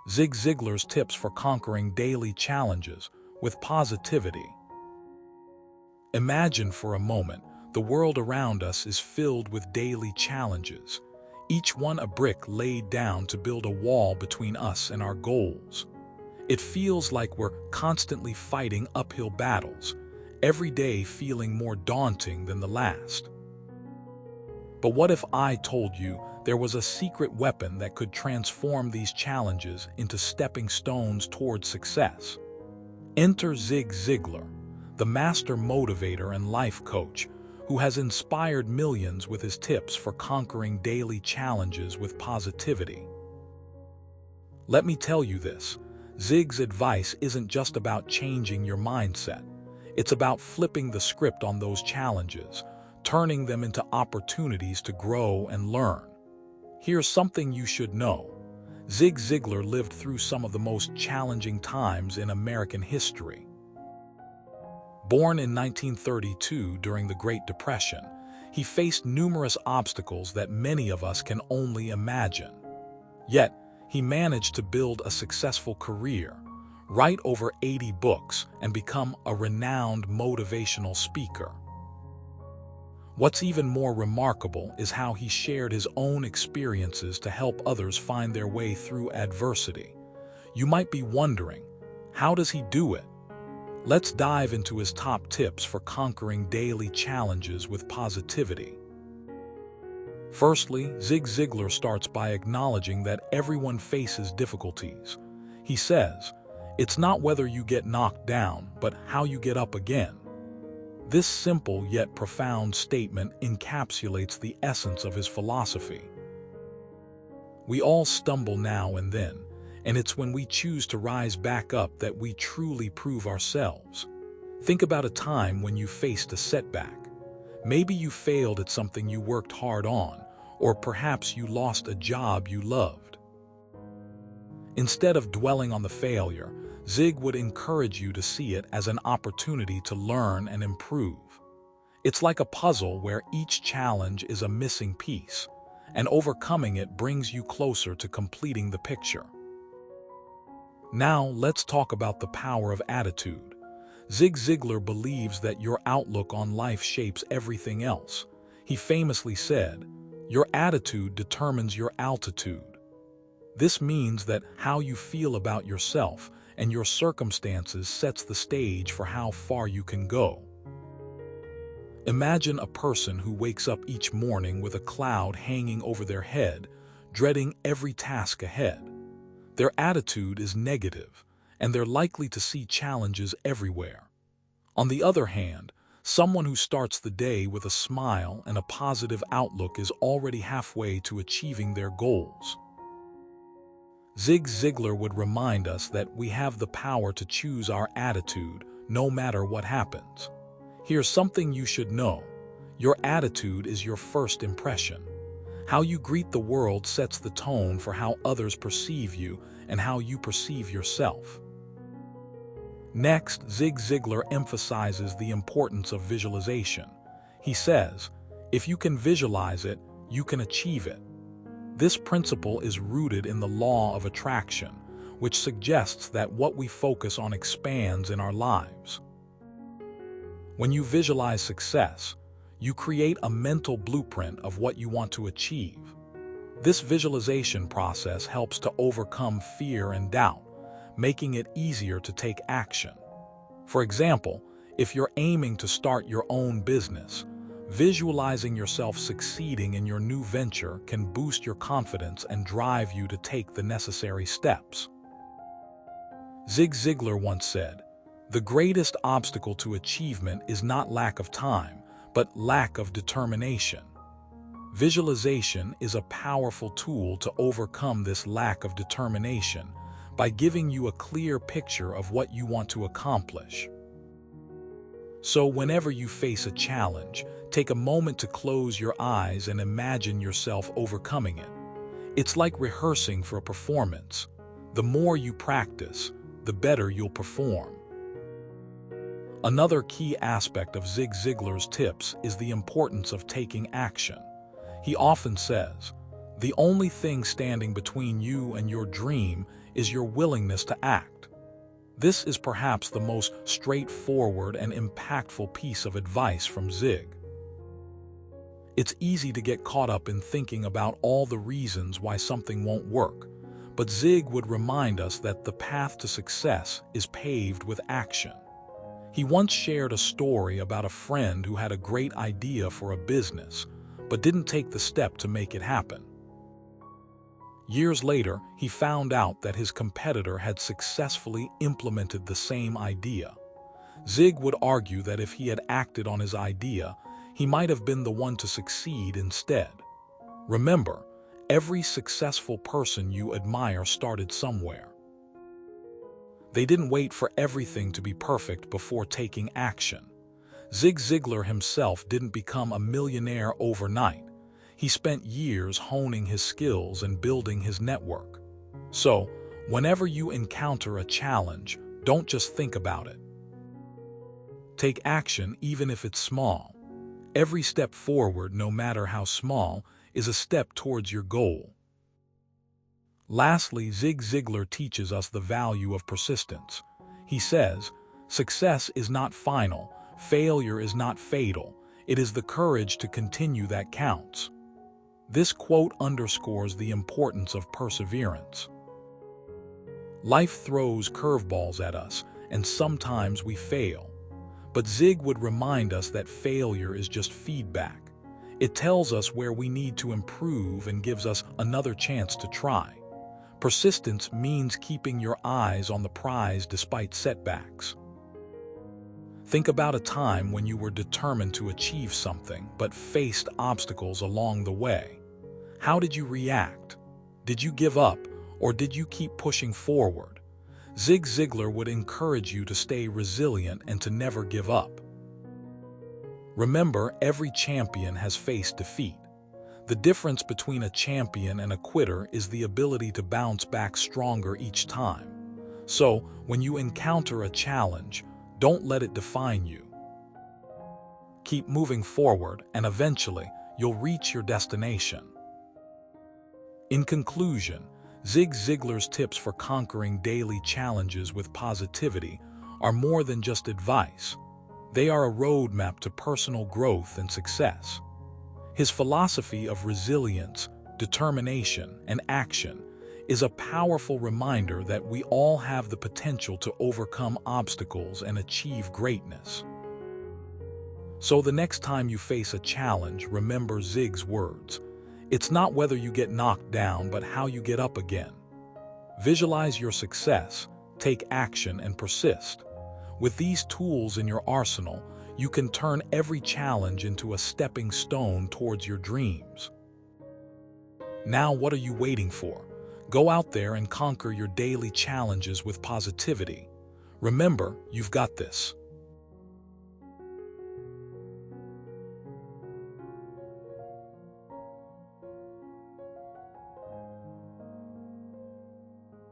Zig Ziglar's tips for conquering daily challenges with positivity. Imagine for a moment, the world around us is filled with daily challenges, each one a brick laid down to build a wall between us and our goals. It feels like we're constantly fighting uphill battles, every day feeling more daunting than the last. But what if I told you there was a secret weapon that could transform these challenges into stepping stones toward success? Enter Zig Ziglar, the master motivator and life coach, who has inspired millions with his tips for conquering daily challenges with positivity. Let me tell you this, Zig's advice isn't just about changing your mindset. It's about flipping the script on those challenges, turning them into opportunities to grow and learn. Here's something you should know. Zig Ziglar lived through some of the most challenging times in American history. Born in 1932 during the Great Depression, he faced numerous obstacles that many of us can only imagine. Yet, he managed to build a successful career, write over 80 books, and become a renowned motivational speaker. What's even more remarkable is how he shared his own experiences to help others find their way through adversity. You might be wondering, how does he do it? Let's dive into his top tips for conquering daily challenges with positivity. Firstly, Zig Ziglar starts by acknowledging that everyone faces difficulties. He says, "It's not whether you get knocked down, but how you get up again." This simple yet profound statement encapsulates the essence of his philosophy. We all stumble now and then, and it's when we choose to rise back up that we truly prove ourselves. Think about a time when you faced a setback. Maybe you failed at something you worked hard on, or perhaps you lost a job you loved. Instead of dwelling on the failure, Zig would encourage you to see it as an opportunity to learn and improve. It's like a puzzle where each challenge is a missing piece, and overcoming it brings you closer to completing the picture. Now, let's talk about the power of attitude. Zig Ziglar believes that your outlook on life shapes everything else. He famously said, "Your attitude determines your altitude." This means that how you feel about yourself and your circumstances sets the stage for how far you can go. Imagine a person who wakes up each morning with a cloud hanging over their head, dreading every task ahead. Their attitude is negative, and they're likely to see challenges everywhere. On the other hand, someone who starts the day with a smile and a positive outlook is already halfway to achieving their goals. Zig Ziglar would remind us that we have the power to choose our attitude no matter what happens. Here's something you should know. Your attitude is your first impression. How you greet the world sets the tone for how others perceive you and how you perceive yourself. Next, Zig Ziglar emphasizes the importance of visualization. He says, "If you can visualize it, you can achieve it." This principle is rooted in the law of attraction, which suggests that what we focus on expands in our lives. When you visualize success, you create a mental blueprint of what you want to achieve. This visualization process helps to overcome fear and doubt, making it easier to take action. For example, if you're aiming to start your own business, visualizing yourself succeeding in your new venture can boost your confidence and drive you to take the necessary steps. Zig Ziglar once said, "The greatest obstacle to achievement is not lack of time, but lack of determination." Visualization is a powerful tool to overcome this lack of determination by giving you a clear picture of what you want to accomplish. So whenever you face a challenge, take a moment to close your eyes and imagine yourself overcoming it. It's like rehearsing for a performance. The more you practice, the better you'll perform. Another key aspect of Zig Ziglar's tips is the importance of taking action. He often says, The only thing standing between you and your dream is your willingness to act. This is perhaps the most straightforward and impactful piece of advice from Zig. It's easy to get caught up in thinking about all the reasons why something won't work, but Zig would remind us that the path to success is paved with action. He once shared a story about a friend who had a great idea for a business, but didn't take the step to make it happen. Years later, he found out that his competitor had successfully implemented the same idea. Zig would argue that if he had acted on his idea, he might have been the one to succeed instead. Remember, every successful person you admire started somewhere. They didn't wait for everything to be perfect before taking action. Zig Ziglar himself didn't become a millionaire overnight. He spent years honing his skills and building his network. So, whenever you encounter a challenge, don't just think about it. Take action even if it's small. Every step forward, no matter how small, is a step towards your goal. Lastly, Zig Ziglar teaches us the value of persistence. He says, "Success is not final, failure is not fatal, it is the courage to continue that counts." This quote underscores the importance of perseverance. Life throws curveballs at us, and sometimes we fail. But Zig would remind us that failure is just feedback. It tells us where we need to improve and gives us another chance to try. Persistence means keeping your eyes on the prize despite setbacks. Think about a time when you were determined to achieve something but faced obstacles along the way. How did you react? Did you give up, or did you keep pushing forward? Zig Ziglar would encourage you to stay resilient and to never give up. Remember, every champion has faced defeat. The difference between a champion and a quitter is the ability to bounce back stronger each time. So, when you encounter a challenge, don't let it define you. Keep moving forward, and eventually, you'll reach your destination. In conclusion, Zig Ziglar's tips for conquering daily challenges with positivity are more than just advice. They are a roadmap to personal growth and success. His philosophy of resilience, determination, and action is a powerful reminder that we all have the potential to overcome obstacles and achieve greatness. So the next time you face a challenge, remember Zig's words. It's not whether you get knocked down, but how you get up again. Visualize your success, take action, and persist. With these tools in your arsenal, you can turn every challenge into a stepping stone towards your dreams. Now, what are you waiting for? Go out there and conquer your daily challenges with positivity. Remember, you've got this.